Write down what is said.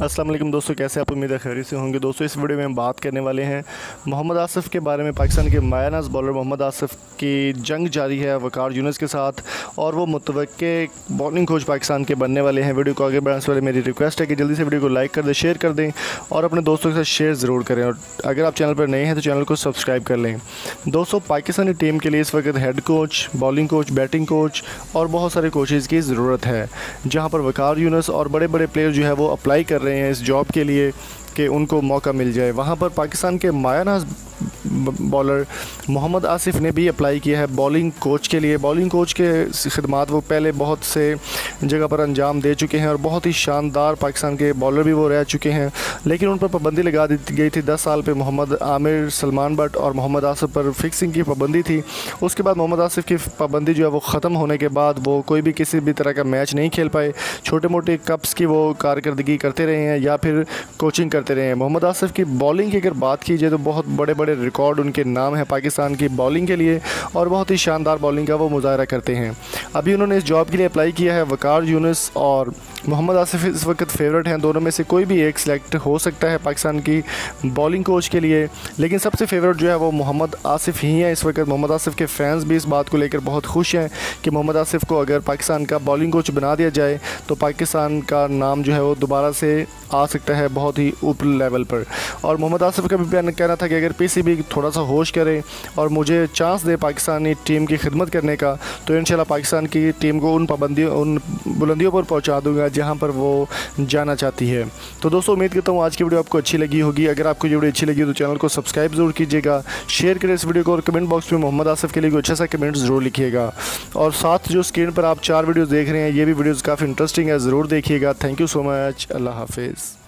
अस्सलाम वालेकुम दोस्तों, कैसे आप? उम्मीद है खैरियत से होंगे। दोस्तों इस वीडियो में हम बात करने वाले हैं मोहम्मद आसिफ के बारे में। पाकिस्तान के मायानाज़ बॉलर मोहम्मद आसिफ की जंग जारी है वकार यूनुस के साथ और वो मुतवक्के बॉलिंग कोच पाकिस्तान के बनने वाले हैं। वीडियो को आगे बढ़ाने से पहले मेरी रिक्वेस्ट है कि जल्दी से वीडियो को लाइक कर दें, शेयर कर दें और अपने दोस्तों के साथ शेयर ज़रूर करें। और अगर आप चैनल पर नए हैं तो चैनल को सब्सक्राइब कर लें। दोस्तों पाकिस्तानी टीम के लिए इस वक्त head coach, bowling coach, batting coach और बहुत सारे कोचेज़ की ज़रूरत है, जहाँ पर वकार यूनुस और बड़े बड़े प्लेयर जो है वो अप्लाई कर रहे हैं इस जॉब के लिए कि उनको मौका मिल जाए। वहाँ पर पाकिस्तान के मायानाज़ बॉलर मोहम्मद आसिफ ने भी अप्लाई किया है बॉलिंग कोच के लिए। बॉलिंग कोच के खिदमात वो पहले बहुत से जगह पर अंजाम दे चुके हैं और बहुत ही शानदार पाकिस्तान के बॉलर भी वो रह चुके हैं, लेकिन उन पर पाबंदी लगा दी गई थी 10 साल पे। मोहम्मद आमिर, सलमान बट और मोहम्मद आसिफ पर फिक्सिंग की पाबंदी थी। उसके बाद मोहम्मद आसिफ की पाबंदी जो है वो ख़त्म होने के बाद वो कोई भी किसी भी तरह का मैच नहीं खेल पाए। छोटे मोटे कप्स की वो कारकर्दगी करते रहे हैं या फिर कोचिंग करते रहे हैं। मोहम्मद आसिफ की बॉलिंग की अगर बात की जाए तो बहुत बड़े बड़े रिकॉर्ड उनके नाम है पाकिस्तान की बॉलिंग के लिए और बहुत ही शानदार बॉलिंग का वो मुजाहरा करते हैं। अभी उन्होंने इस जॉब के लिए अप्लाई किया है। वकार यूनुस और मोहम्मद आसिफ इस वक्त फेवरेट हैं। दोनों में से कोई भी एक सिलेक्ट हो सकता है पाकिस्तान की बॉलिंग कोच के लिए, लेकिन सबसे फेवरेट जो है वो मोहम्मद आसिफ ही है इस वक्त। मोहम्मद आसिफ के फैंस भी इस बात को लेकर बहुत खुश हैं कि मोहम्मद आसिफ को अगर पाकिस्तान का बॉलिंग कोच बना दिया जाए तो पाकिस्तान का नाम जो है वो दोबारा से आ सकता है बहुत ही ऊपर लेवल पर। और मोहम्मद आसिफ का भी कहना था कि अगर पीसीबी थोड़ा सा होश करे और मुझे चांस दे पाकिस्तानी टीम की खिदमत करने का तो इंशाल्लाह पाकिस्तान की टीम को उन बुलंदियों पर पहुंचा दूंगा जहां पर वो जाना चाहती है। तो दोस्तों उम्मीद करता हूं आज की वीडियो आपको अच्छी लगी होगी। अगर आपको ये वीडियो अच्छी लगी तो चैनल को सब्सक्राइब ज़रूर कीजिएगा, शेयर करें इस वीडियो को और कमेंट बॉक्स में मोहम्मद आसिफ के लिए कोई अच्छा सा कमेंट ज़रूर लिखिएगा। और साथ जो स्क्रीन पर आप 4 वीडियोज़ देख रहे हैं ये भी वीडियोज़ काफ़ी इंटरेस्टिंग है, ज़रूर देखिएगा। Thank you so much. अल्लाह हाफिज़।